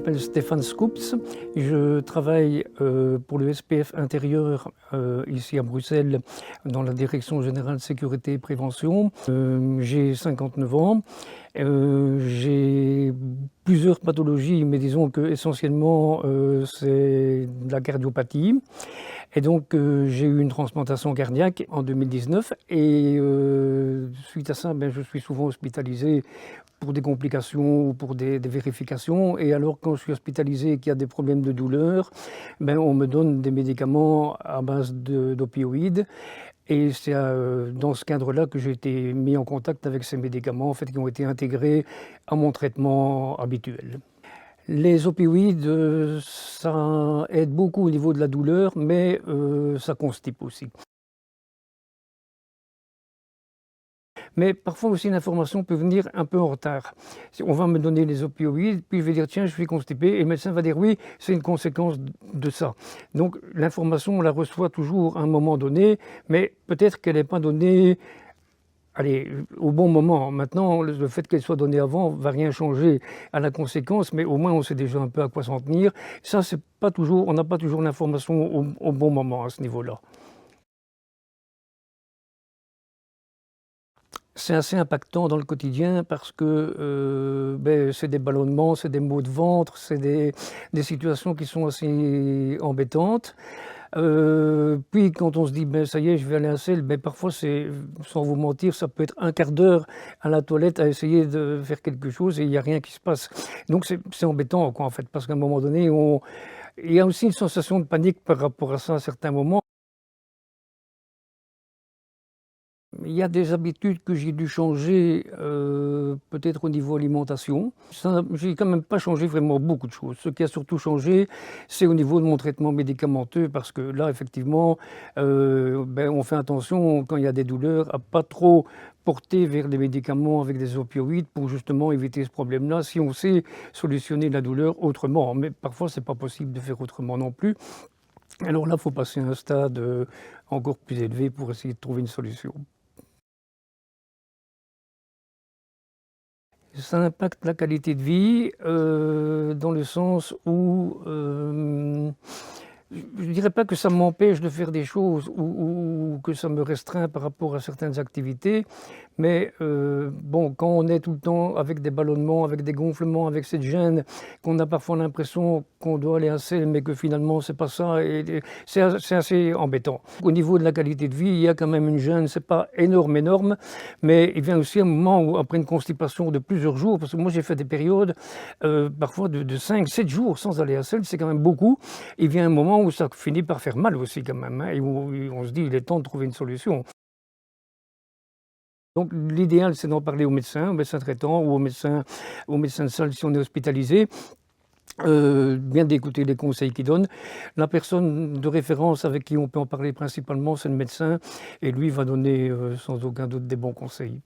m'appelle Stéphane Scoops, je travaille pour le SPF Intérieur ici à Bruxelles dans la Direction Générale Sécurité et Prévention. J'ai 59 ans, j'ai plusieurs pathologies, mais disons que essentiellement c'est de la cardiopathie. Et donc j'ai eu une transplantation cardiaque en 2019 et suite à ça je suis souvent hospitalisé pour des complications ou pour des vérifications. Et alors quand je suis hospitalisé et qu'il y a des problèmes de douleur, on me donne des médicaments à base d'opioïdes. Et c'est dans ce cadre-là que j'ai été mis en contact avec ces médicaments qui ont été intégrés à mon traitement habituel. Les opioïdes, ça aide beaucoup au niveau de la douleur, mais ça constipe aussi. Mais parfois aussi l'information peut venir un peu en retard. On va me donner les opioïdes, puis je vais dire tiens je suis constipé, et le médecin va dire oui c'est une conséquence de ça. Donc l'information on la reçoit toujours à un moment donné, mais peut-être qu'elle n'est pas donnée au bon moment. Maintenant, le fait qu'elle soit donnée avant ne va rien changer à la conséquence, mais au moins on sait déjà un peu à quoi s'en tenir. Ça, c'est pas toujours, on n'a pas toujours l'information au bon moment à ce niveau-là. C'est assez impactant dans le quotidien parce que c'est des ballonnements, c'est des maux de ventre, c'est des situations qui sont assez embêtantes. Puis quand on se dit ça y est je vais aller à la selle, parfois c'est, sans vous mentir, ça peut être un quart d'heure à la toilette à essayer de faire quelque chose et il n'y a rien qui se passe. Donc c'est embêtant quoi en fait, parce qu'à un moment donné il y a aussi une sensation de panique par rapport à ça à certains moments. Il y a des habitudes que j'ai dû changer, peut-être au niveau alimentation. J'ai quand même pas changé vraiment beaucoup de choses. Ce qui a surtout changé, c'est au niveau de mon traitement médicamenteux, parce que là, effectivement, on fait attention quand il y a des douleurs à pas trop porter vers des médicaments avec des opioïdes pour justement éviter ce problème-là, si on sait solutionner la douleur autrement. Mais parfois, c'est pas possible de faire autrement non plus. Alors là, il faut passer à un stade encore plus élevé pour essayer de trouver une solution. Ça impacte la qualité de vie dans le sens où je ne dirais pas que ça m'empêche de faire des choses ou que ça me restreint par rapport à certaines activités, mais quand on est tout le temps avec des ballonnements, avec des gonflements, avec cette gêne, qu'on a parfois l'impression qu'on doit aller à la selle, mais que finalement c'est pas ça, et c'est assez embêtant. Au niveau de la qualité de vie, il y a quand même une gêne, c'est pas énorme, mais il vient aussi un moment où, après une constipation de plusieurs jours, parce que moi j'ai fait des périodes parfois de 5-7 jours sans aller à la selle, c'est quand même beaucoup. Il vient un moment où ça finit par faire mal aussi quand même, et où on se dit il est temps de trouver une solution. Donc l'idéal c'est d'en parler au médecin traitant ou au médecin de salle si on est hospitalisé. Bien d'écouter les conseils qu'il donne. La personne de référence avec qui on peut en parler principalement c'est le médecin, et lui va donner sans aucun doute des bons conseils.